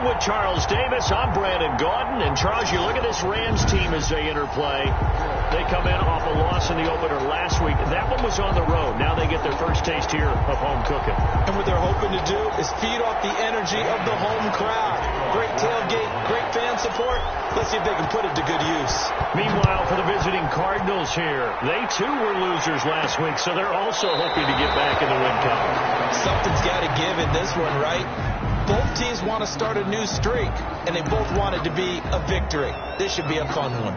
with Charles Davis, I'm Brandon Gaudin. And Charles, you look at this Rams team as they interplay. They come in off a loss in the opener last week. That one was on the road. Now they get their first taste here of home cooking. And what they're hoping to do is feed off the energy of the home crowd. Great tailgate, great fan support. Let's see if they can put it to good use. Meanwhile, for the visiting Cardinals here, they too were losers last week, so they're also hoping to get back in the win column. Something's got to give in this one, right? Both teams want to start a new streak, and they both want it to be a victory. This should be a fun one.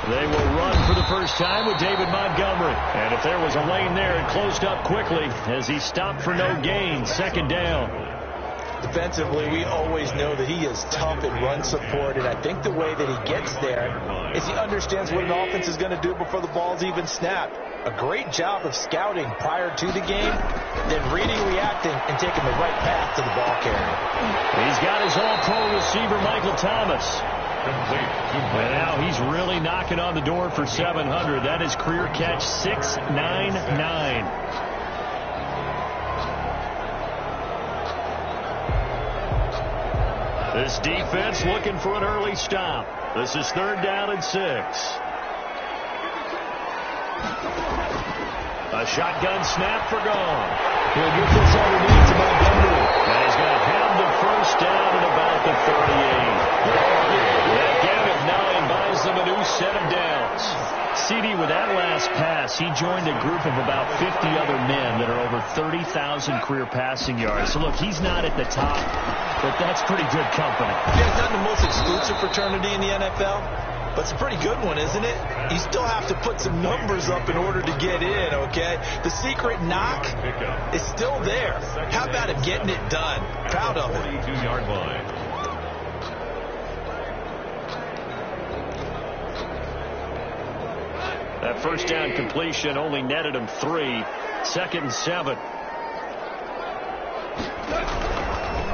They will run for the first time with David Montgomery. And if there was a lane there, it closed up quickly as he stopped for no gain. Second down. Defensively, we always know that he is tough and run support, and I think the way that he gets there is he understands what an offense is going to do before the ball's even snapped. A great job of scouting prior to the game, then reading, reacting, and taking the right path to the ball carrier. He's got his all-pro receiver, Michael Thomas. And now he's really knocking on the door for 700. That is career catch 699. This defense looking for an early stop. This is 3rd down and 6. A shotgun snap for gone. He'll get this underneath to Montgomery. And he's going to have the first down at about the 38. That gain of 9 buys them a new set of downs. CD, with that last pass, he joined a group of about 50 other men that are over 30,000 career passing yards. So, look, he's not at the top, but that's pretty good company. Yeah, it's not the most exclusive fraternity in the NFL, but it's a pretty good one, isn't it? You still have to put some numbers up in order to get in, okay? The secret knock is still there. How about him getting it done? Proud of it. 42-yard line. That first down completion only netted him 3. 2nd and 7.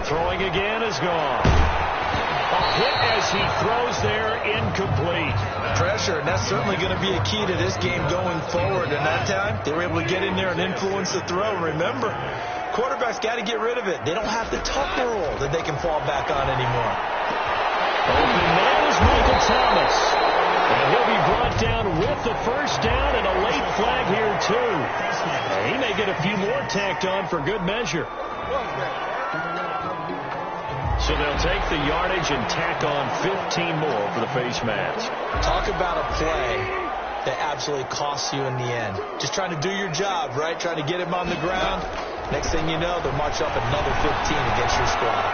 Throwing again is gone. A hit as he throws there, incomplete. Pressure, and that's certainly going to be a key to this game going forward. And that time, they were able to get in there and influence the throw. Remember, quarterbacks got to get rid of it. They don't have the Tucker rule that they can fall back on anymore. Open man is Michael Thomas. And he'll be brought down with the first down and a late flag here, too. He may get a few more tacked on for good measure. So they'll take the yardage and tack on 15 more for the face mask. Talk about a play that absolutely costs you in the end. Just trying to do your job, right? Trying to get him on the ground. Next thing you know, they'll march up another 15 against your squad.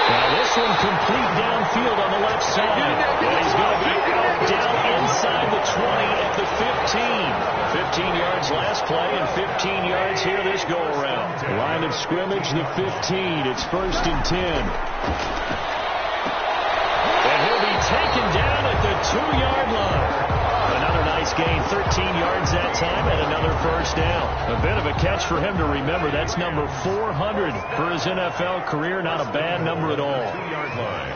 Now this one complete downfield on the left side. And he's going to be out down inside the 20 at the 15. 15 yards last play and 15 yards here this go-around. Line of scrimmage, the 15. It's 1st and 10. And he'll be taken down at the 2-yard line. Another nice gain, 13 yards that time, and another first down. A bit of a catch for him to remember. That's number 400 for his NFL career. Not a bad number at all. 2-yard line.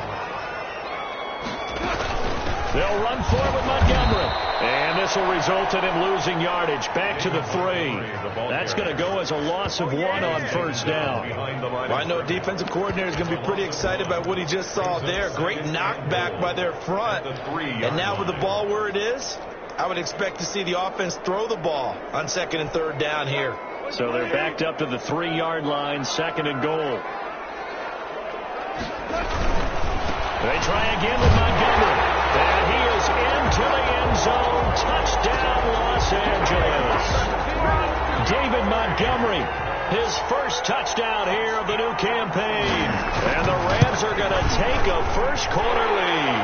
They'll run for it with Montgomery. And this will result in him losing yardage. Back to the 3. That's going to go as a loss of 1 on first down. Well, I know a defensive coordinator is going to be pretty excited about what he just saw there. Great knockback by their front. And now with the ball where it is, I would expect to see the offense throw the ball on 2nd and 3rd down here. So they're backed up to the 3-yard line, 2nd and goal. They try again with Montgomery. And he is into the end zone. Touchdown, Los Angeles. David Montgomery, his first touchdown here of the new campaign. And the Rams are going to take a first-quarter lead.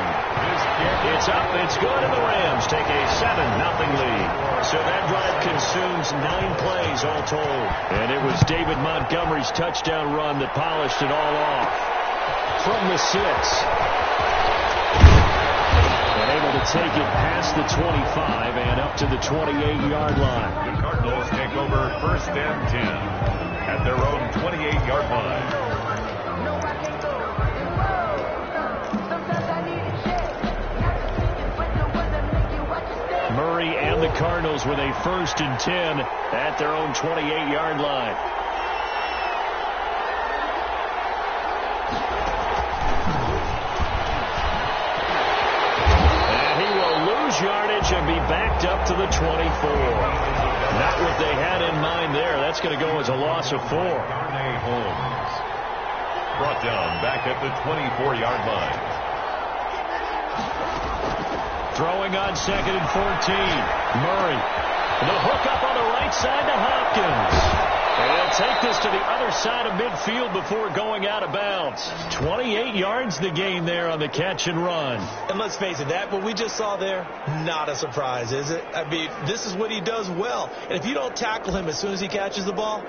It's up, it's good, and the Rams take a 7-0 lead. So that drive consumes 9 plays all told. And it was David Montgomery's touchdown run that polished it all off. From the 6. And able to take it past the 25 and up to the 28-yard line. The Cardinals take over 1st and 10 at their own 28-yard line. the Cardinals with a 1st and 10 at their own 28-yard line. And he will lose yardage and be backed up to the 24. Not what they had in mind there. That's going to go as a loss of 4. Holmes brought down back at the 24-yard line. Throwing on 2nd and 14. Murray. The hook up on the right side to Hopkins. And they'll take this to the other side of midfield before going out of bounds. 28 yards the gain there on the catch and run. And let's face it, that what we just saw there, not a surprise, is it? I mean, this is what he does well. And if you don't tackle him as soon as he catches the ball,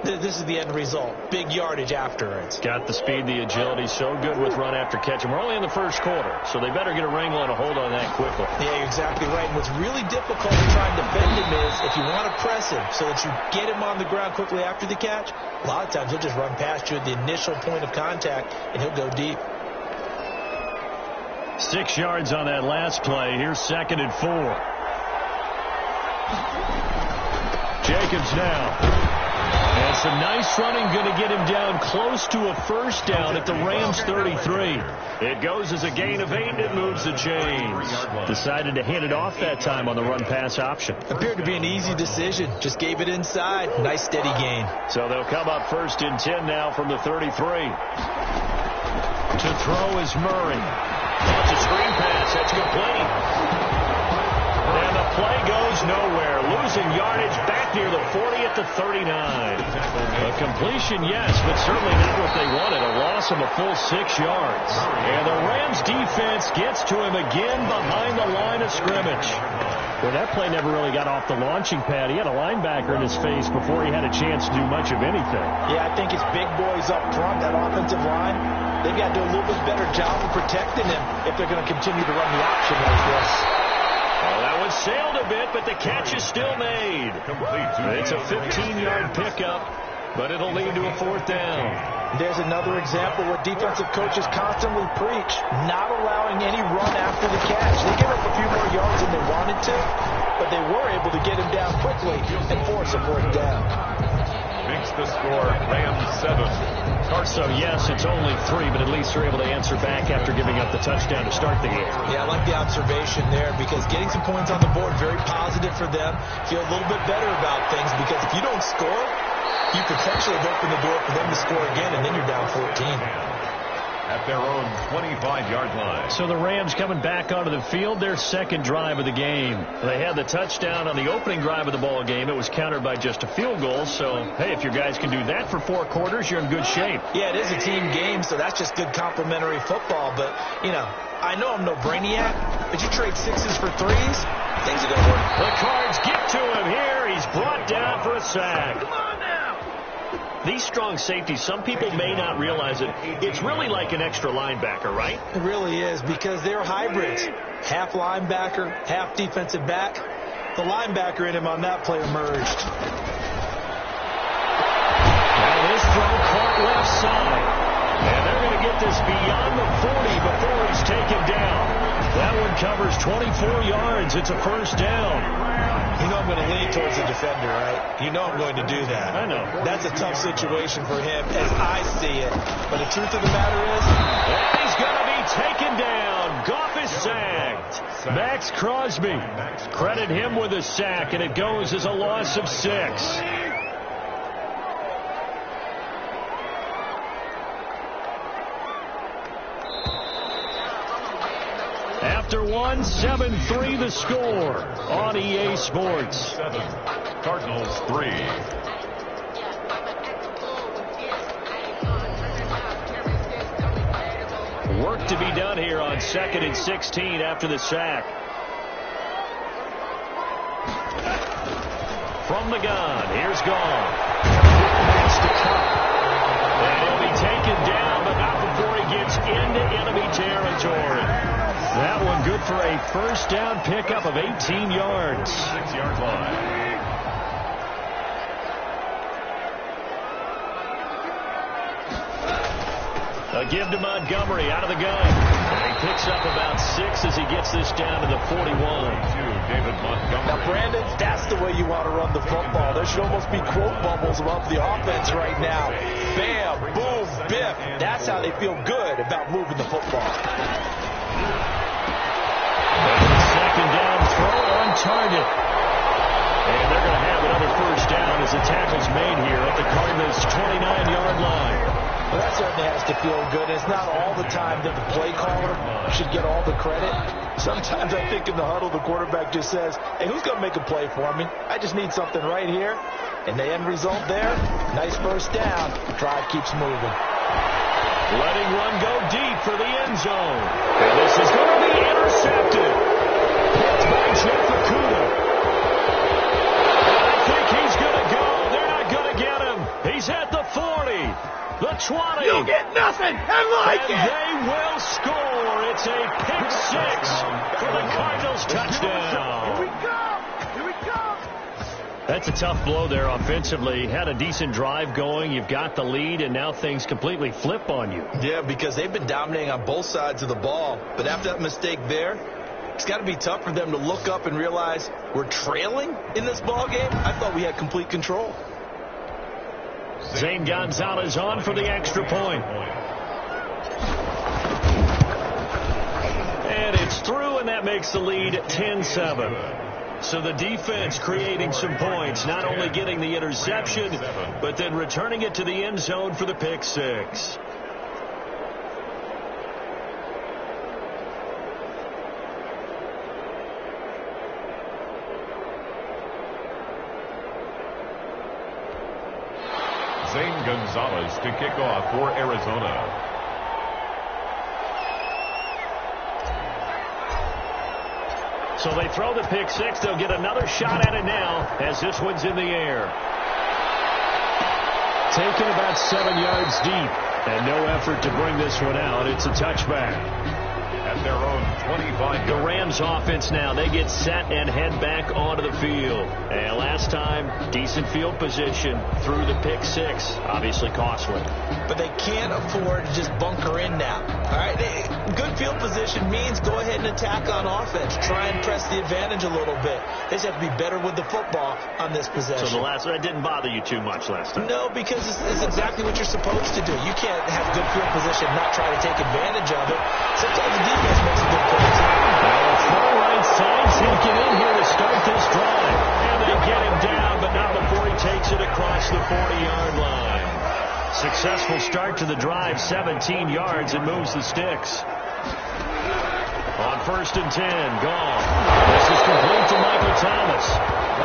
this is the end result. Big yardage afterwards. Got the speed, the agility, so good with run after catch. And we're only in the first quarter, so they better get a wrangle and a hold on that quickly. Yeah, you're exactly right. And what's really difficult in trying to defend him is if you want to press him so that you get him on the ground quickly after the catch, a lot of times he'll just run past you at the initial point of contact, and he'll go deep. 6 yards on that last play. Here's 2nd and 4. Jacobs now. And some nice running, going to get him down close to a 1st down at the Rams 33. It goes as a gain of 8, and it moves the chains. Decided to hand it off that time on the run-pass option. Appeared to be an easy decision. Just gave it inside. Nice steady gain. So they'll come up 1st and 10 now from the 33. To throw is Murray. That's a screen pass. That's complete. And the play goes nowhere. Losing yardage back near the 40 at the 39. A completion, yes, but certainly not what they wanted. A loss of a full 6 yards. And the Rams defense gets to him again behind the line of scrimmage. Well, that play never really got off the launching pad. He had a linebacker in his face before he had a chance to do much of anything. Yeah, I think his big boys up front, that offensive line, they've got to do a little bit better job of protecting him if they're going to continue to run the option like this. Well, that one sailed a bit, but the catch is still made. It's a 15-yard pickup, but it'll lead to a 4th down. There's another example where defensive coaches constantly preach, not allowing any run after the catch. They give up a few more yards than they wanted to, but they were able to get him down quickly and force a 4th down. Makes the score Rams 7. So, yes, it's only 3, but at least they're able to answer back after giving up the touchdown to start the game. Yeah, I like the observation there because getting some points on the board, very positive for them. Feel a little bit better about things because if you don't score, you potentially open the door for them to score again, and then you're down 14. At their own 25-yard line. So the Rams coming back onto the field, their 2nd drive of the game. They had the touchdown on the opening drive of the ball game. It was countered by just a field goal. So, hey, if your guys can do that for 4 quarters, you're in good shape. Yeah, it is a team game, so that's just good complimentary football. But, you know, I know I'm no brainiac, but you trade 6s for 3s, things are going to work. The Cards get to him here. He's brought down for a sack. Come on now. These strong safeties, some people may not realize it. It's really like an extra linebacker, right? It really is because they're hybrids. Half linebacker, half defensive back. The linebacker in him on that play emerged. Now this throw caught left side. And they're going to get this beyond the 40 before he's taken down. That one covers 24 yards. It's a 1st down. You know I'm going to lean towards the defender, right? You know I'm going to do that. I know. That's a tough situation for him as I see it. But the truth of the matter is, he's going to be taken down. Goff is sacked. Max Crosby. Credit him with a sack, and it goes as a loss of 6. After 1, 7-3 the score on EA Sports. 7, Cardinals 3. Work to be done here on 2nd and 16 after the sack. From the gun, here's Gone. That's the cut. And he'll be taken down, but not before he gets into enemy territory. That one good for a 1st down pickup of 18 yards. 6-yard line. A give to Montgomery out of the gun. And he picks up about 6 as he gets this down to the 41. David Montgomery. Now, Brandon, that's the way you want to run the football. There should almost be quote bubbles above the offense right now. Bam, boom, biff. That's how they feel good about moving the football. Second down throw on target. And they're going to have another first down as the tackle's made here at the Cardinals' 29-yard line. Well, that certainly has to feel good. It's not all the time that the play caller should get all the credit. Sometimes I think in the huddle, the quarterback just says, hey, who's going to make a play for me? I just need something right here. And the end result there, nice first down. The drive keeps moving. Letting one go deep for the end zone. And this is going to be intercepted. Picked by Jeff Okuda. I think he's going to go. They're not going to get him. He's at the 40. The 20. You get nothing. I like it. They will score. It's a pick 6 for the Cardinals touchdown. Here we go. Here we go. That's a tough blow there offensively. Had a decent drive going. You've got the lead, and now things completely flip on you. Yeah, because they've been dominating on both sides of the ball. But after that mistake there, it's got to be tough for them to look up and realize we're trailing in this ball game. I thought we had complete control. Zane Gonzalez on for the extra point. And it's through, and that makes the lead 10-7. So the defense creating some points, not only getting the interception, but then returning it to the end zone for the pick 6. Zane Gonzalez to kick off for Arizona. So they throw the pick 6. They'll get another shot at it now as this one's in the air. Taken about 7 yards deep. And no effort to bring this one out. It's a touchback. At their own 25. The Rams offense now, they get set and head back onto the field. And last time, decent field position through the pick 6. Obviously costly. But they can't afford to just bunker in now. All right, good field position means go ahead and attack on offense. Try and press the advantage a little bit. They just have to be better with the football on this possession. So the last one, that didn't bother you too much last time? No, because it's exactly what you're supposed to do. You can't have good field position and not try to take advantage of it. Sometimes the defense makes a good play. Throw right side, taken in here to start this drive. And they get him down, but not before he takes it across the 40-yard line. Successful start to the drive, 17 yards, and moves the sticks. On 1st and 10, gone. This is complete to Michael Thomas.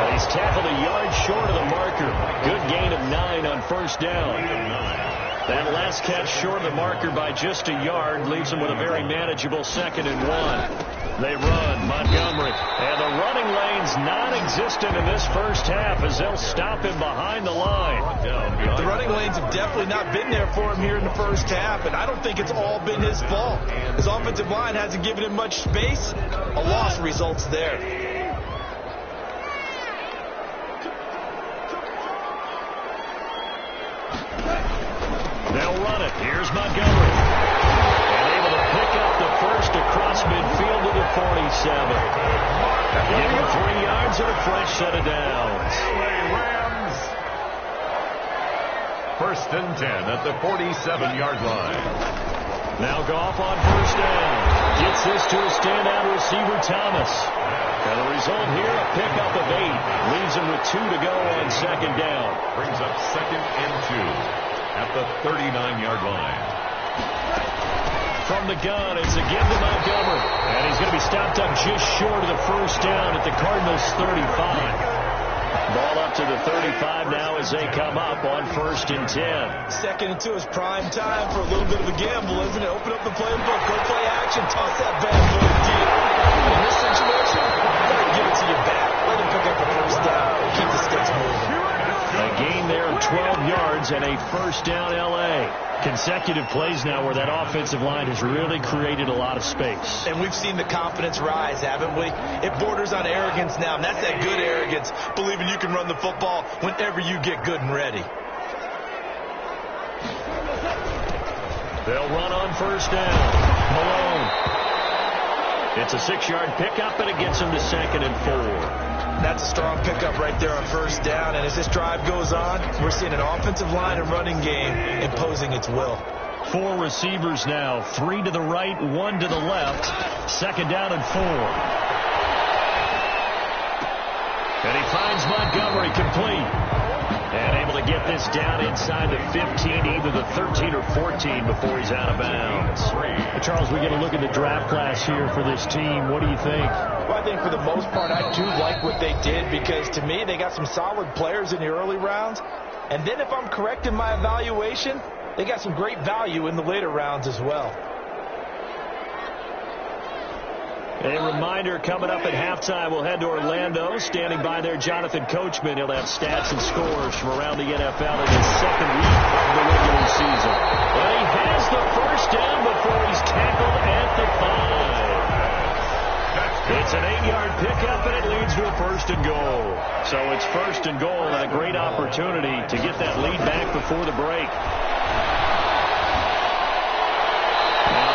And he's tackled a yard short of the marker. Good gain of 9 on 1st down. That last catch short of the marker by just a yard leaves him with a very manageable 2nd and 1. They run, Montgomery, and the running lane's non-existent in this first half as they'll stop him behind the line. The running lanes have definitely not been there for him here in the first half, and I don't think it's all been his fault. His offensive line hasn't given him much space. A loss results there. They'll run it. Here's Montgomery. And able to pick up the first across midfield to the 47. Give him 3 yards and a fresh set of downs. Rams. 1st and 10 at the 47-yard line. Now Goff on 1st down. Gets this to a standout receiver, Thomas. And the result here, a pickup of 8. Leaves him with 2 to go on 2nd down. Brings up 2nd and 2. At the 39-yard line. From the gun, it's a give to Montgomery. And he's going to be stopped up just short of the 1st down at the Cardinals' 35. Ball up to the 35 now as they come up on 1st and 10. 2nd and 2 is prime time for a little bit of a gamble, isn't it? Open up the playbook, go play action, toss that bad boy deep. In this situation, give it to your back. Let him pick up the 1st down. Keep the sticks moving. A gain there of 12 yards and a 1st down L.A. Consecutive plays now where that offensive line has really created a lot of space. And we've seen the confidence rise, haven't we? It borders on arrogance now, and that's that good arrogance, believing you can run the football whenever you get good and ready. They'll run on first down. Malone. It's a 6-yard pickup, and it gets them to 2nd and 4. That's a strong pickup right there on first down. And as this drive goes on, we're seeing an offensive line and running game imposing its will. 4 receivers now. 3 to the right, 1 to the left. 2nd down and 4. And he finds Montgomery complete. And able to get this down inside the 15, either the 13 or 14 before he's out of bounds. Charles, we get a look at the draft class here for this team. What do you think? Well, I think for the most part, I do like what they did because, to me, they got some solid players in the early rounds. And then if I'm correct in my evaluation, they got some great value in the later rounds as well. A reminder, coming up at halftime, we'll head to Orlando. Standing by there, Jonathan Coachman. He'll have stats and scores from around the NFL in his 2nd week of the regular season. But he has the first down before he's tackled at the 5. It's an 8-yard pickup, and it leads to a 1st and goal. So it's 1st and goal, and a great opportunity to get that lead back before the break.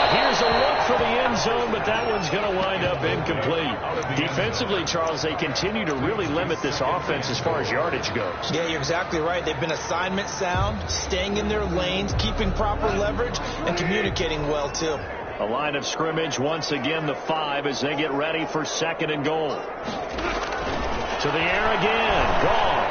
Here's a look for the end zone, but that one's going to wind up incomplete. Defensively, Charles, they continue to really limit this offense as far as yardage goes. Yeah, you're exactly right. They've been assignment sound, staying in their lanes, keeping proper leverage, and communicating well, too. A line of scrimmage, once again, the 5 as they get ready for 2nd and goal. To the air again. Gone.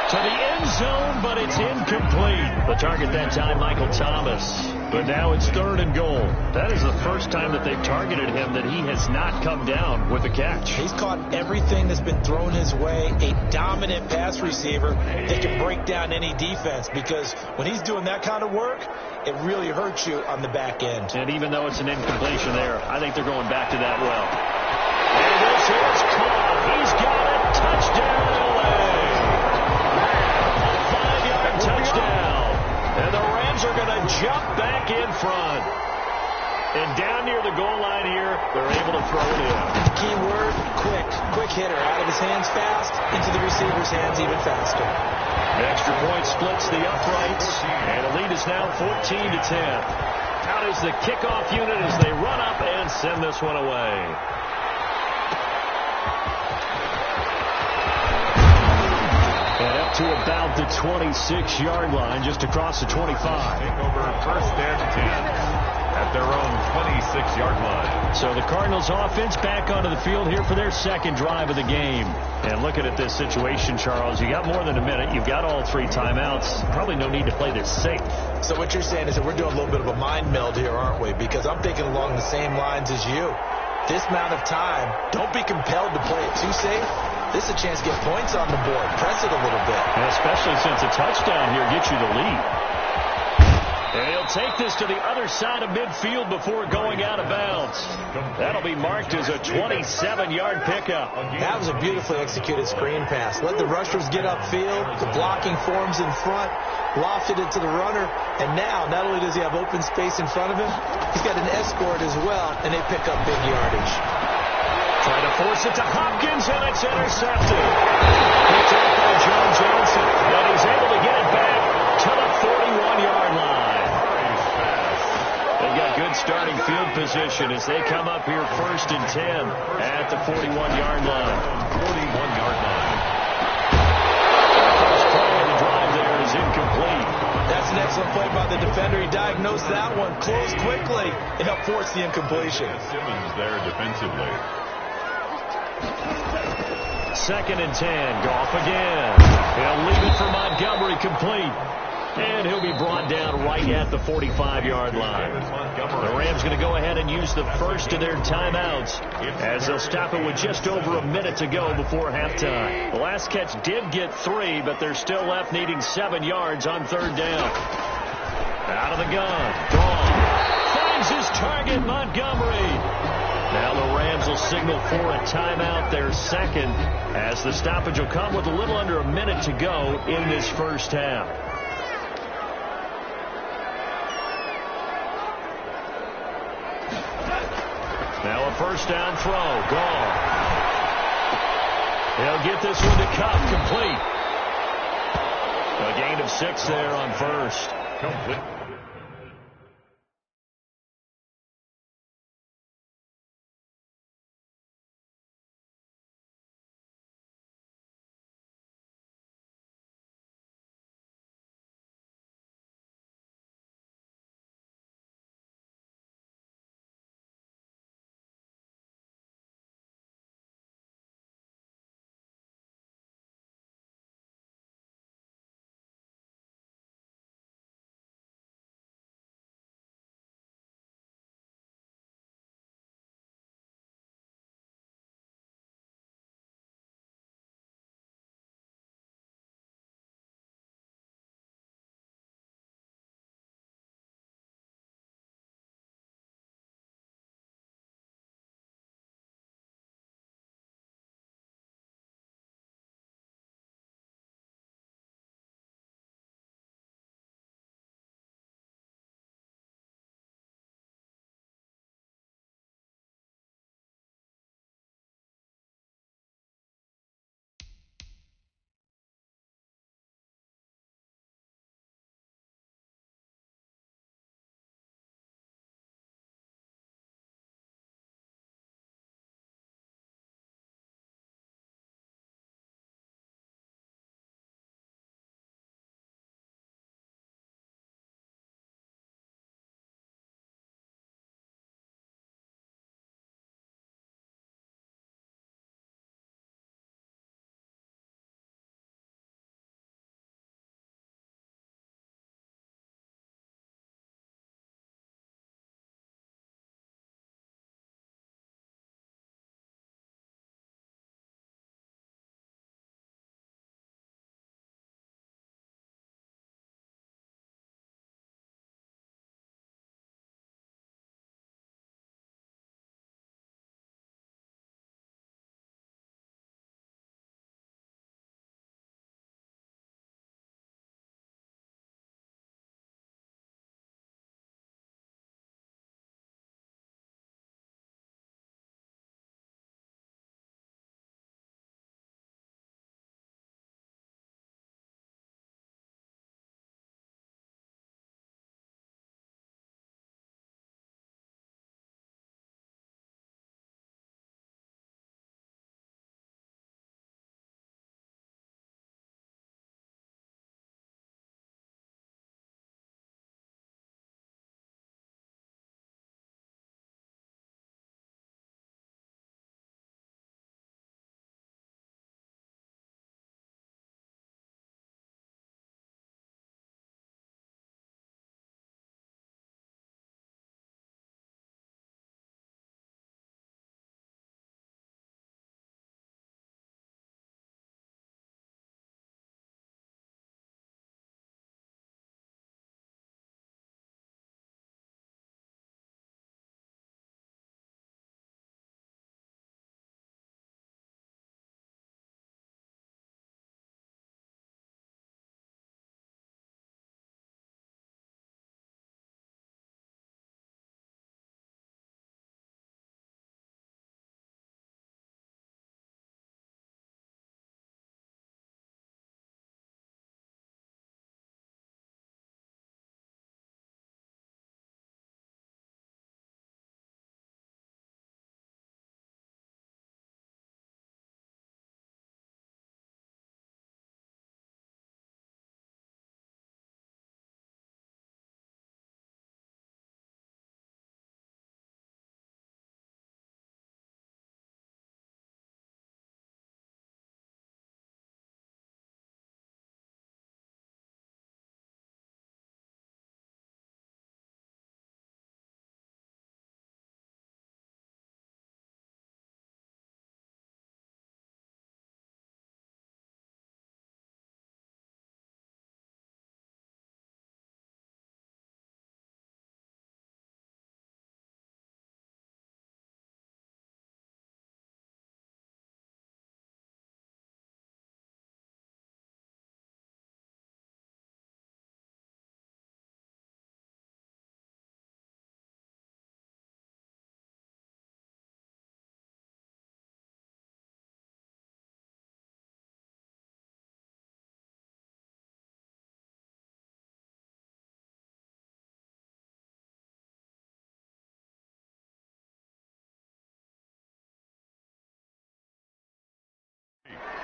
To the end zone, but it's incomplete. The target that time, Michael Thomas. But now it's 3rd and goal. That is the first time that they've targeted him that he has not come down with a catch. He's caught everything that's been thrown his way. A dominant pass receiver that can break down any defense, because when he's doing that kind of work, it really hurts you on the back end. And even though it's an incompletion there, I think they're going back to that well. And this is caught. He's got it. Touchdown, LA. A 5-yard touchdown. And the Rams are going to jump back in front. And down near the goal line here, they're able to throw it in. Key word, quick. Quick hitter. Out of his hands fast, into the receiver's hands even faster. The extra point splits the uprights, and the lead is now 14-10. Out is the kickoff unit as they run up and send this one away. And up to about the 26-yard line, just across the 25. Take over 1st and 10 at their own 26-yard line. So the Cardinals offense back onto the field here for their 2nd drive of the game. And looking at this situation, Charles, you got more than a minute. You've got all 3 timeouts. Probably no need to play this safe. So what you're saying is that we're doing a little bit of a mind meld here, aren't we? Because I'm thinking along the same lines as you. This amount of time, don't be compelled to play it too safe. This is a chance to get points on the board. Press it a little bit. And especially since a touchdown here gets you the lead. And he'll take this to the other side of midfield before going out of bounds. That'll be marked as a 27-yard pickup. That was a beautifully executed screen pass. Let the rushers get upfield. The blocking forms in front. Lofted it to the runner. And now, not only does he have open space in front of him, he's got an escort as well, and they pick up big yardage. Trying to force it to Hopkins, and it's intercepted. Picked up by John Johnson, but he's able to get it back to the 41-yard line. They've got good starting field position as they come up here 1st and 10 at the 41-yard line. 41-yard line. The first play of the drive there is incomplete. That's an excellent play by the defender. He diagnosed that one, closed quickly, and helped force the incompletion. Simmons there defensively. 2nd and 10. Goff again. He'll leave it for Montgomery complete. And he'll be brought down right at the 45-yard line. The Rams going to go ahead and use the first of their timeouts as they'll stop it with just over a minute to go before halftime. The last catch did get 3, but they're still left needing 7 yards on 3rd down. Out of the gun. Gone. Finds his target, Montgomery. Now the Rams will signal for a timeout, their 2nd, as the stoppage will come with a little under a minute to go in this first half. Now a first down throw. Gone. He'll get this one to Cup. Complete. A gain of 6 there on first. Complete.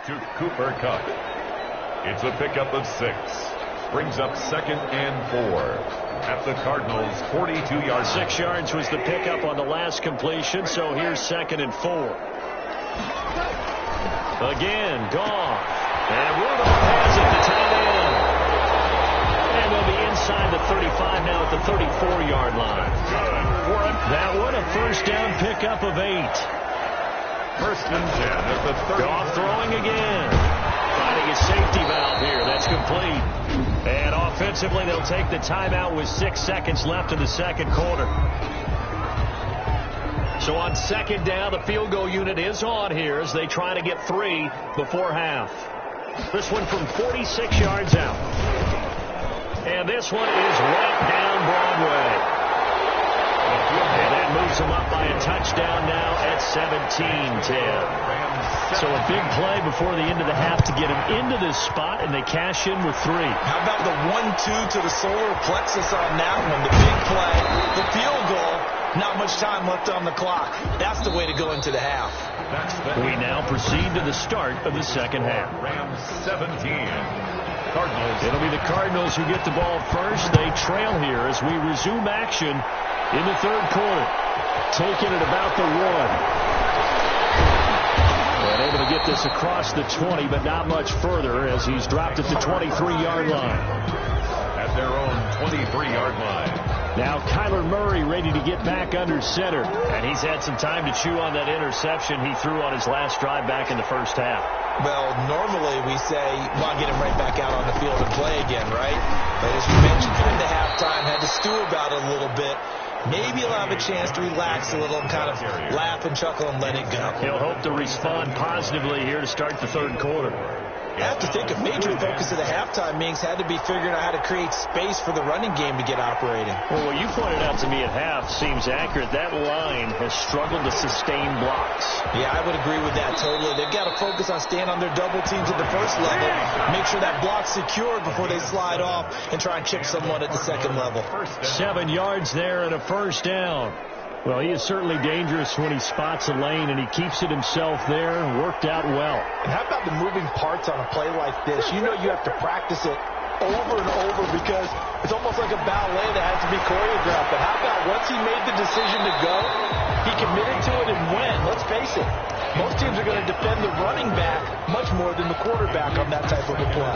to Cooper Kupp. It's a pickup of 6. Brings up 2nd and 4 at the Cardinals' 42-yard. 6 yards was the pickup on the last completion, so here's 2nd and 4. Again, Goff. And Rudolph has it to tight end. And they'll be inside the 35 now at the 34-yard line. Good. That one, a first down pickup of 8. 1st and 10 at the 30. Goff throwing again. Finding a safety valve here. That's complete. And offensively, they'll take the timeout with 6 seconds left in the second quarter. So on 2nd down, the field goal unit is on here as they try to get 3 before half. This one from 46 yards out. And this one is right down Broadway. And that moves them up by a touchdown now at 17-10. So a big play before the end of the half to get him into this spot, and they cash in with 3. How about the 1-2 to the solar plexus on that one? The big play, the field goal, not much time left on the clock. That's the way to go into the half. We now proceed to the start of the second half. Rams 17. Cardinals. It'll be the Cardinals who get the ball first. They trail here as we resume action in the third quarter. Taking it about the 1. And able to get this across the 20, but not much further as he's dropped at the 23-yard line. At their own 23-yard line. Now Kyler Murray ready to get back under center. And he's had some time to chew on that interception he threw on his last drive back in the first half. Well, normally we say, well, get him right back out on the field and play again, right? But as we mentioned, during the halftime, had to stew about it a little bit. Maybe he'll have a chance to relax a little and kind of laugh and chuckle and let it go. He'll hope to respond positively here to start the third quarter. I have to think a major focus of the halftime meetings had to be figuring out how to create space for the running game to get operating. Well, what you pointed out to me at half seems accurate. That line has struggled to sustain blocks. Yeah, I would agree with that totally. They've got to focus on staying on their double teams at the first level, make sure that block's secured before they slide off and try and chip someone at the second level. 7 yards there and a first down. Well, he is certainly dangerous when he spots a lane, and he keeps it himself there and worked out well. And how about the moving parts on a play like this? You know you have to practice it over and over because it's almost like a ballet that has to be choreographed. But how about once he made the decision to go, he committed to it and went. Let's face it, most teams are going to defend the running back much more than the quarterback on that type of a play.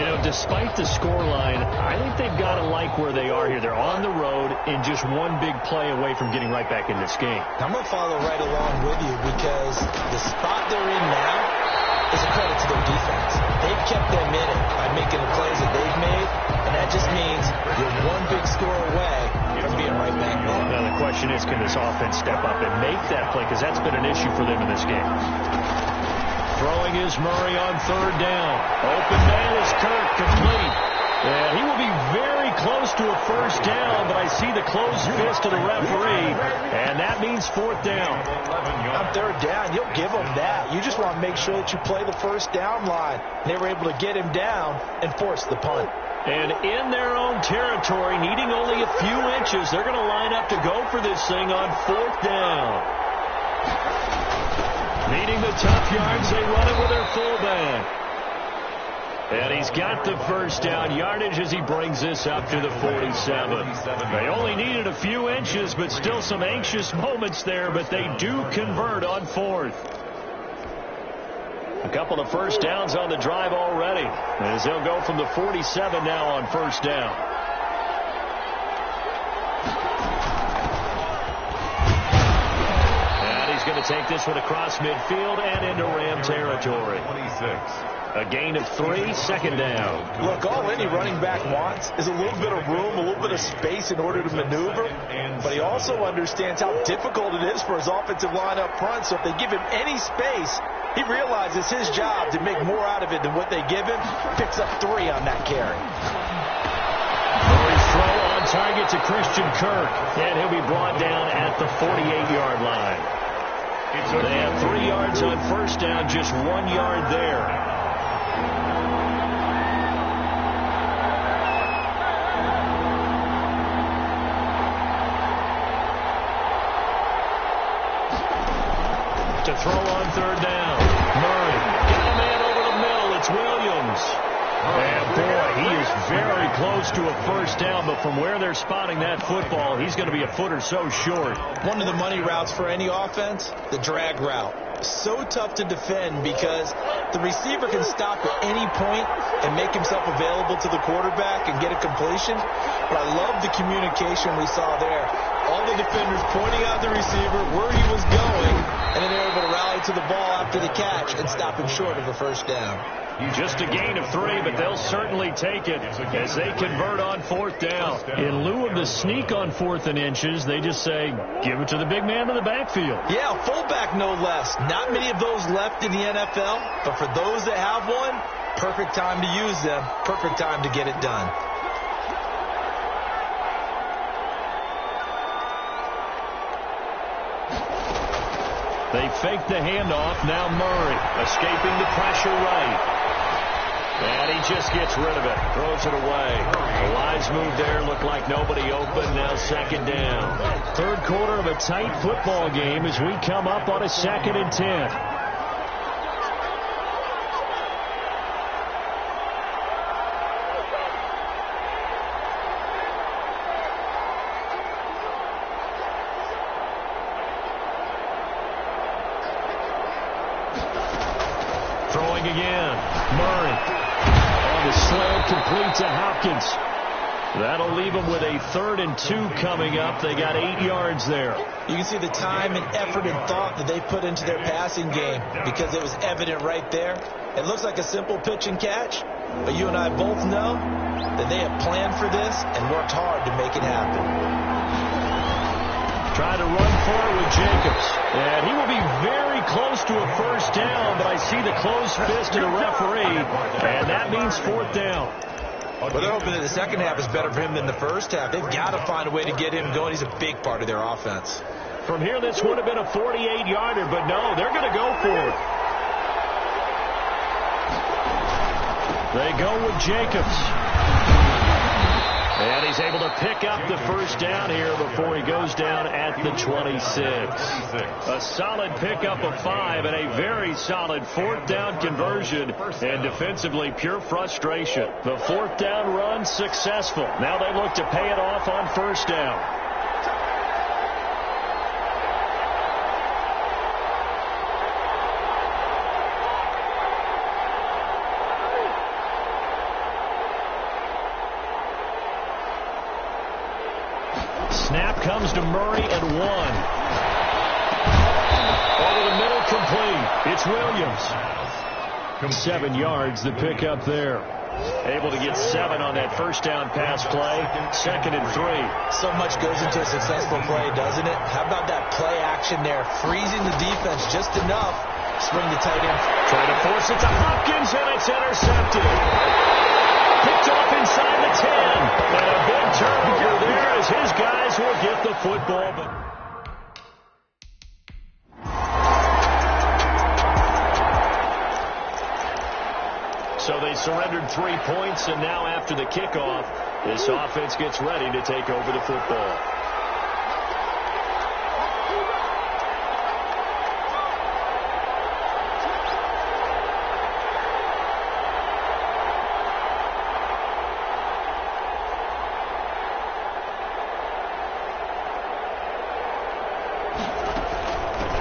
You know, despite the scoreline, I think they've got to like where they are here. They're on the road and just one big play away from getting right back in this game. I'm going to follow right along with you because the spot they're in now is a credit to their defense. They've kept them in it by making the plays that they've made, and that just means you're one big score away from being right back there. Now the question is, can this offense step up and make that play? Because that's been an issue for them in this game. Throwing is Murray on 3rd down. Open man is Kirk, complete. And he will be very close to a first down, but I see the closed fist of the referee, and that means 4th down. On 3rd down, you'll give them that. You just want to make sure that you play the first down line. They were able to get him down and force the punt. And in their own territory, needing only a few inches, they're going to line up to go for this thing on 4th down. Needing the tough yards, they run it with their fullback. And he's got the first down yardage as he brings this up to the 47. They only needed a few inches, but still some anxious moments there, but they do convert on 4th. A couple of first downs on the drive already, as they'll go from the 47 now on first down. And he's going to take this one across midfield and into Ram territory. 26. A gain of 3, 2nd down. Look, all any running back wants is a little bit of room, a little bit of space in order to maneuver. But he also understands how difficult it is for his offensive line up front. So if they give him any space, he realizes his job to make more out of it than what they give him. Picks up 3 on that carry. Murray's throw on target to Christian Kirk. And he'll be brought down at the 48-yard line. They have 3 yards on first down, just 1 yard there. To throw on 3rd down. Murray got a man And boy, he is very close to a first down, but from where they're spotting that football, he's going to be a foot or so short. One of the money routes for any offense, the drag route. So tough to defend because the receiver can stop at any point and make himself available to the quarterback and get a completion. But I love the communication we saw there. All the defenders pointing out the receiver, where he was going, and then they're able to rally to the ball after the catch and stop him short of a first down. Just a gain of 3, but they'll certainly take it as they convert on fourth down. In lieu of the sneak on 4th and inches, they just say, give it to the big man in the backfield. Yeah, fullback no less. Not many of those left in the NFL, but for those that have one, perfect time to use them, perfect time to get it done. They fake the handoff. Now Murray escaping the pressure right. And he just gets rid of it. Throws it away. A wise move there. Looked like nobody open. Now second down. Third quarter of a tight football game as we come up on a 2nd and 10. Throwing again. Murray. On the slant, complete to Hopkins. That'll leave them with a 3rd and 2 coming up. They got 8 yards there. You can see the time and effort and thought that they put into their passing game because it was evident right there. It looks like a simple pitch and catch, but you and I both know that they have planned for this and worked hard to make it happen. Trying to run forward with Jacobs. And he will be very close to a first down, but I see the closed fist of the referee, and that means 4th down. Well, they're hoping that the second half is better for him than the first half. They've got to find a way to get him going. He's a big part of their offense. From here, this would have been a 48-yarder, but no, they're going to go for it. They go with Jacobs. And he's able to pick up the first down here before he goes down at the 26. A solid pickup of 5 and a very solid 4th down conversion. And defensively, pure frustration. The 4th down run successful. Now they look to pay it off on first down. Snap comes to Murray at 1. Over the middle, complete. It's Williams. 7 yards, the pickup there. Able to get 7 on that first down pass play. 2nd and 3. So much goes into a successful play, doesn't it? How about that play action there? Freezing the defense just enough. Swing the tight end. Trying to force it to Hopkins, and it's intercepted. Picked off inside the 10. And a big turnover there as his guys will get the football. So they surrendered 3 points, and now after the kickoff, this offense gets ready to take over the football.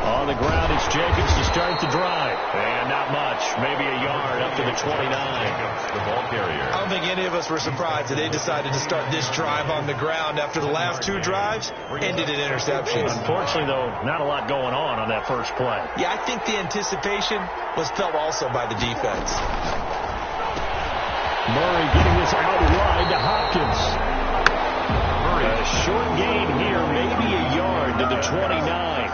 On the ground, it's Jacobs to start the drive. And not much, maybe a yard up to the 29. The ball carrier. I don't think any of us were surprised that they decided to start this drive on the ground after the last 2 drives ended in interceptions. Unfortunately, though, not a lot going on that first play. Yeah, I think the anticipation was felt also by the defense. Murray getting this out wide to Hopkins. A short gain here, maybe a yard to the 29.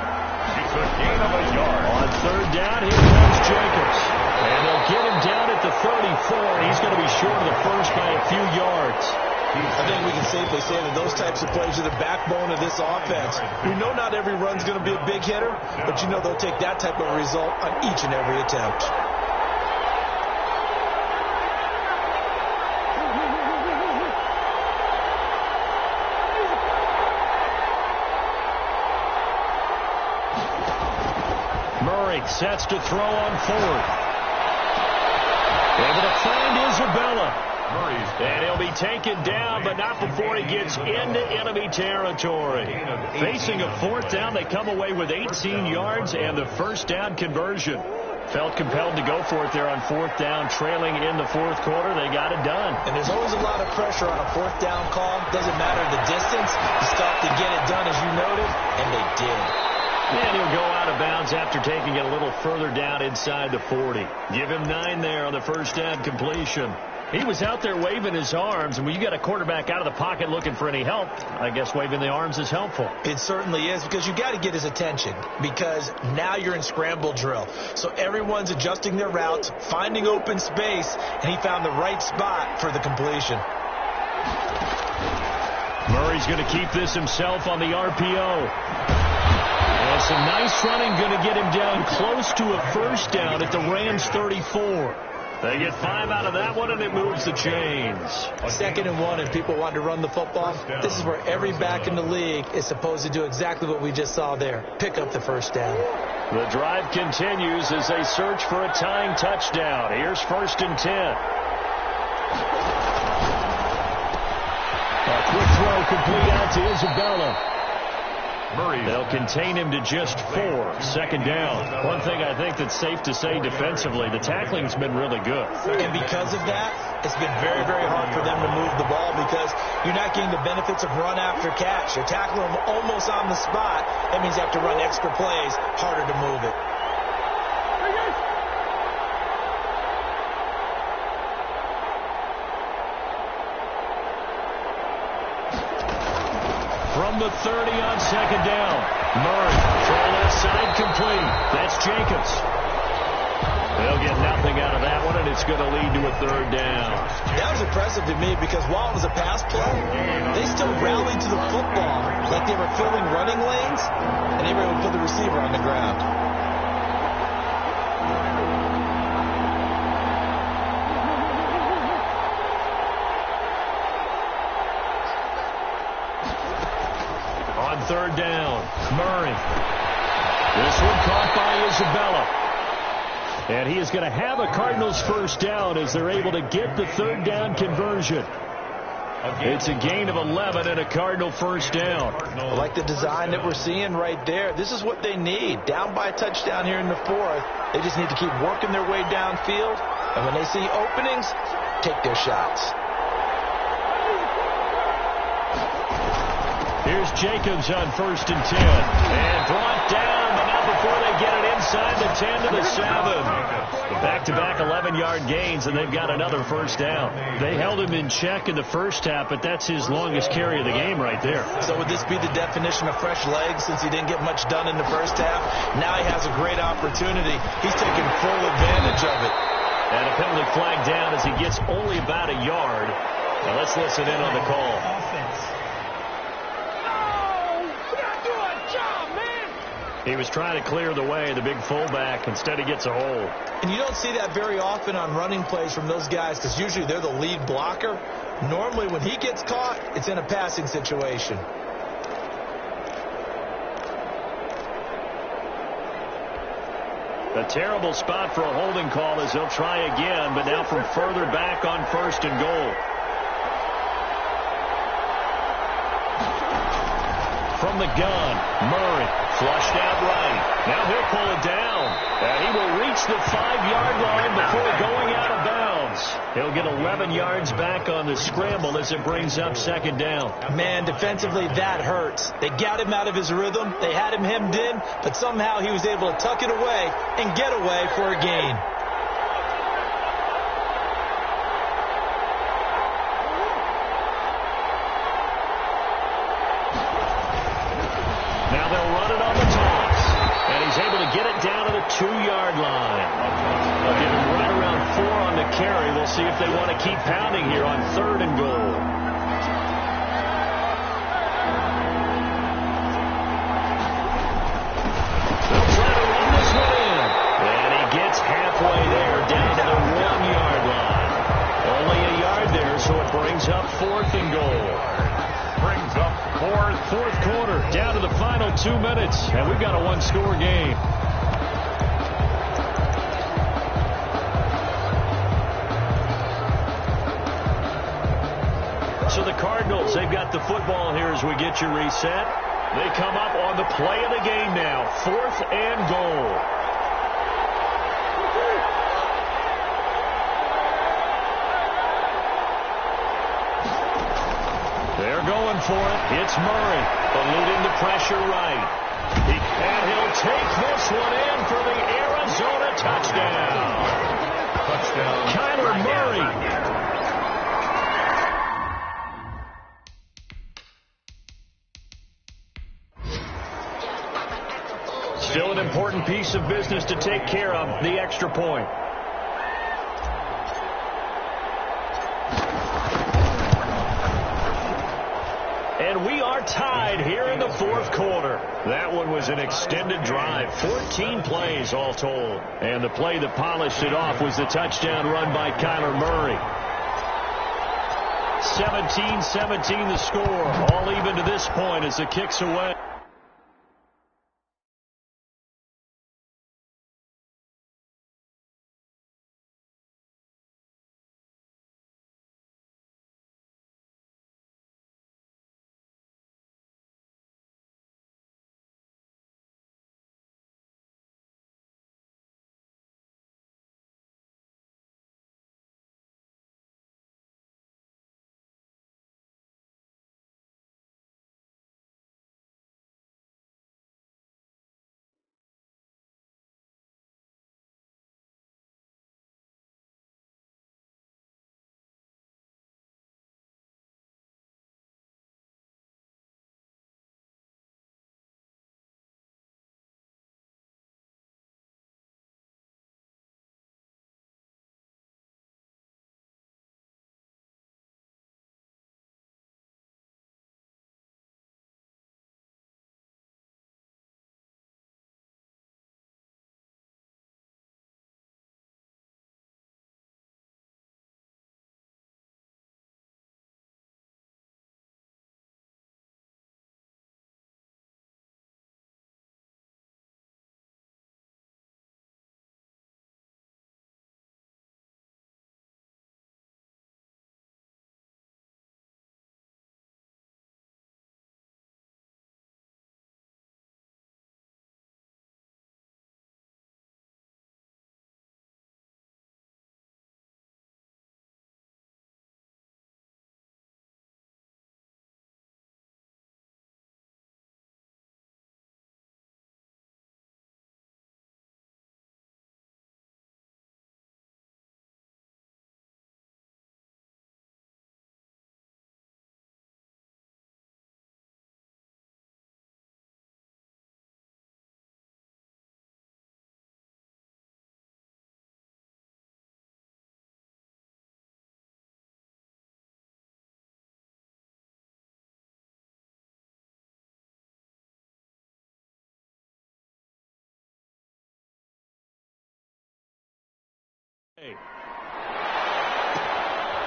It's a gain of a yard. On third down, here comes Jacobs. And they'll get him down at the 34, and he's going to be short of the first by a few yards. I think we can safely say that those types of plays are the backbone of this offense. We know not every run's going to be a big hitter, but you know they'll take that type of result on each and every attempt. Murray sets to throw on 4th. Able to find Isabella. And he'll be taken down, but not before he gets into enemy territory. Facing a fourth down, they come away with 18 yards and the first down conversion. Felt compelled to go for it there on fourth down, trailing in the fourth quarter. They got it done. And there's always a lot of pressure on a fourth down call. Doesn't matter the distance. You stop to get it done, as you noted, and they did. And he'll go out of bounds after taking it a little further down inside the 40. Give him 9 there on the first down completion. He was out there waving his arms, and when you got a quarterback out of the pocket looking for any help, I guess waving the arms is helpful. It certainly is, because you got to get his attention, because now you're in scramble drill. So everyone's adjusting their routes, finding open space, and he found the right spot for the completion. Murray's going to keep this himself on the RPO. And some nice running going to get him down close to a first down at the Rams 34. They get 5 out of that one, and it moves the chains. 2nd and 1, and people want to run the football. This is where every back in the league is supposed to do exactly what we just saw there. Pick up the first down. The drive continues as they search for a tying touchdown. Here's 1st and 10. A quick throw complete out to Isabella. They'll contain him to just 4. 2nd down. One thing I think that's safe to say defensively, the tackling's been really good. And because of that, it's been very, very hard for them to move the ball, because you're not getting the benefits of run after catch. You're tackling them almost on the spot. That means you have to run extra plays, harder to move it. From the 30 on 2nd down. Murray, throw left side complete. That's Jacobs. They'll get nothing out of that one, and it's going to lead to a 3rd down. That was impressive to me, because while it was a pass play, they still rallied to the football like they were filling running lanes, and they were able to put the receiver on the ground. On 3rd down, Murray. This one caught by Isabella. And he is going to have a Cardinals first down as they're able to get the 3rd down conversion. It's a gain of 11 and a Cardinal first down. I like the design that we're seeing right there. This is what they need. Down by a touchdown here in the 4th. They just need to keep working their way downfield. And when they see openings, take their shots. Here's Jacobs on 1st and 10. And brought down, but not before they get it inside the 10 to the 7. Back-to-back 11-yard gains, and they've got another first down. They held him in check in the first half, but that's his longest carry of the game right there. So would this be the definition of fresh legs, since he didn't get much done in the first half? Now he has a great opportunity. He's taking full advantage of it. And a penalty flag down as he gets only about a yard. Now let's listen in on the call. He was trying to clear the way, the big fullback. Instead, he gets a hole. And you don't see that very often on running plays from those guys, because usually they're the lead blocker. Normally, when he gets caught, it's in a passing situation. A terrible spot for a holding call as they'll try again, but now from further back on 1st and goal. From the gun, Murray flushed out right. Now he'll pull it down. And he will reach the 5-yard line before going out of bounds. He'll get 11 yards back on the scramble as it brings up 2nd down. Man, defensively, that hurts. They got him out of his rhythm. They had him hemmed in, but somehow he was able to tuck it away and get away for a gain. Now they'll run it on the toss. And he's able to get it down to the 2-yard line. They'll give him right around 4 on the carry. We'll see if they want to keep pounding here on 3rd and goal. They'll try to run this one in. And he gets halfway there, down to the 1-yard line. Only a yard there, so it brings up 4th and goal. Brings up 4th quarter, down to the final 2 minutes, and we've got a 1-score game. Cardinals, they've got the football here as we get you reset. They come up on the play of the game now. 4th and goal. They're going for it. It's Murray, eluding the pressure right. And he'll take this one in for the Arizona touchdown. Kyler Murray. Still an important piece of business to take care of, the extra point. And we are tied here in the 4th quarter. That one was an extended drive, 14 plays all told. And the play that polished it off was the touchdown run by Kyler Murray. 17-17 the score, all even to this point as the kick's away.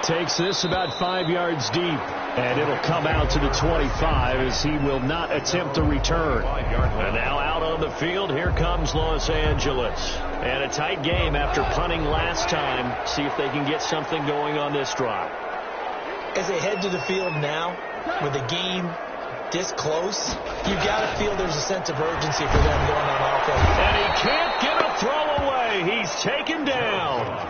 Takes this about 5 yards deep, and it'll come out to the 25 as he will not attempt to return. And now out on the field, here comes Los Angeles. And a tight game after punting last time. See if they can get something going on this drive. As they head to the field now, with the game this close, you've got to feel there's a sense of urgency for them going on offense. And he can't get a throw away. He's taken down.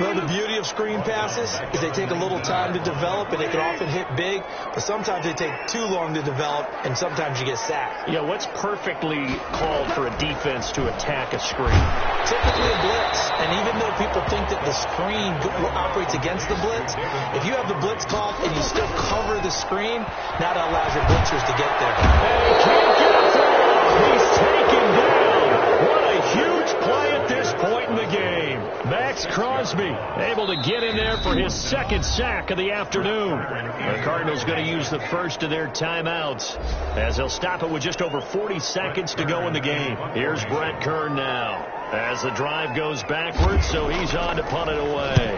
Well, the beauty of screen passes is they take a little time to develop, and they can often hit big, but sometimes they take too long to develop, and sometimes you get sacked. Yeah, what's perfectly called for a defense to attack a screen? Typically a blitz, and even though people think that the screen operates against the blitz, if you have the blitz called and you still cover the screen, now that allows your blitzers to get there. And he can't get a throw. He's taken down. What a huge play at this point in the game. Max Crosby able to get in there for his second sack of the afternoon. The Cardinals going to use the first of their timeouts as they'll stop it with just over 40 seconds to go in the game. Here's Brett Kern now as the drive goes backwards, so he's on to punt it away.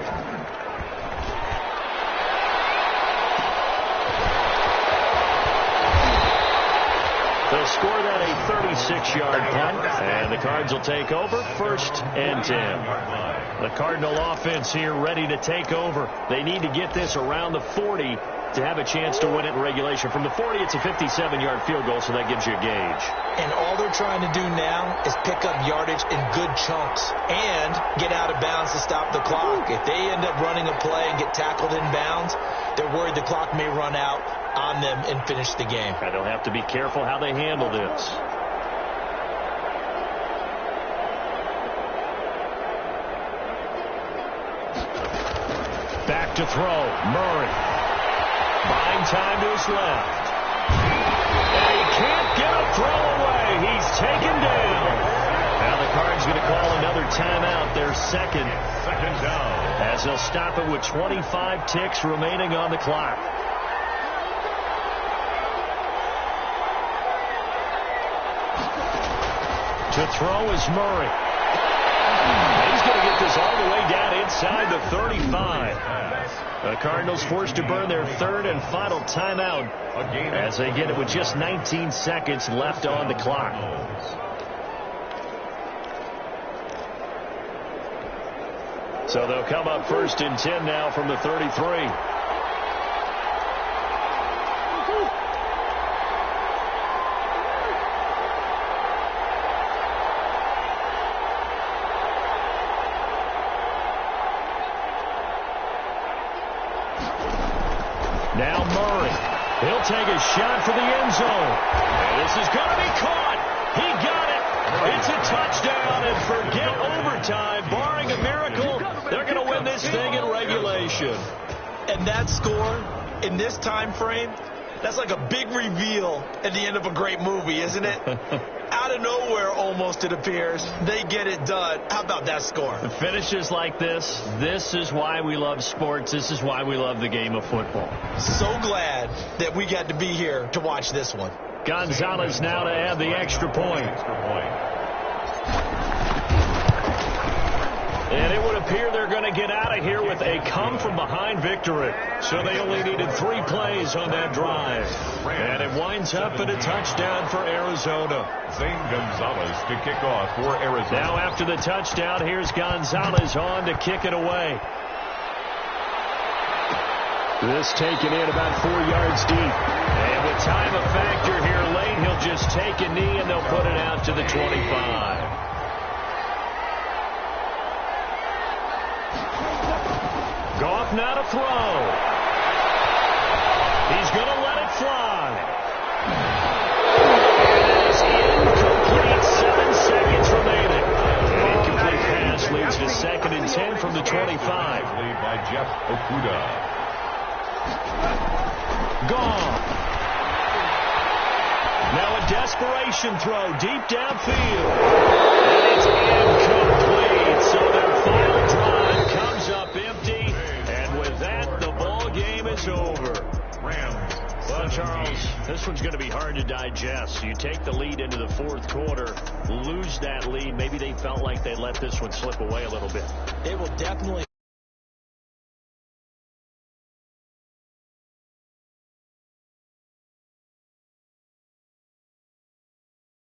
They'll score that a 36-yard punt, and the Cards will take over 1st and 10. The Cardinal offense here ready to take over. They need to get this around the 40 to have a chance to win it in regulation. From the 40, it's a 57-yard field goal, so that gives you a gauge. And all they're trying to do now is pick up yardage in good chunks and get out of bounds to stop the clock. If they end up running a play and get tackled in bounds, they're worried the clock may run out on them and finish the game. And they'll have to be careful how they handle this. Back to throw. Murray. Buying time to his left. And he can't get a throw away. He's taken down. Now the Cards going to call another timeout. Their second down. As they'll stop it with 25 ticks remaining on the clock. To throw is Murray. He's going to get this all the way down inside the 35. The Cardinals forced to burn their 3rd and final timeout as they get it with just 19 seconds left on the clock. So they'll come up 1st and 10 now from the 33. Now Murray. He'll take a shot for the end zone. And this is going to be caught. He got it. It's a touchdown. And forget overtime. Barring a miracle, they're going to win this thing in regulation. And that score in this time frame, that's like a big reveal at the end of a great movie, isn't it? Out of nowhere, almost, it appears. They get it done. How about that score? Finishes like this. This is why we love sports. This is why we love the game of football. So glad that we got to be here to watch this one. Gonzalez now to add the extra point. And it would appear they're going to get out of here with a come-from-behind victory. So they only needed 3 plays on that drive. And it winds up in a touchdown for Arizona. Zane Gonzalez to kick off for Arizona. Now after the touchdown, here's Gonzalez on to kick it away. This taken in about 4 yards deep. And with time a factor here late, he'll just take a knee and they'll put it out to the 25. Goff now to throw. He's going to let it fly. It is incomplete. 7 seconds remaining. An incomplete pass leads to 2nd and 10 from the 25. Lead by Jeff Okuda. Gone. Now a desperation throw deep downfield. And it's incomplete. So their final drive comes up empty. That, the ball game is over. Rams. Well, Charles, this one's going to be hard to digest. You take the lead into the 4th quarter, lose that lead. Maybe they felt like they let this one slip away a little bit. They will definitely.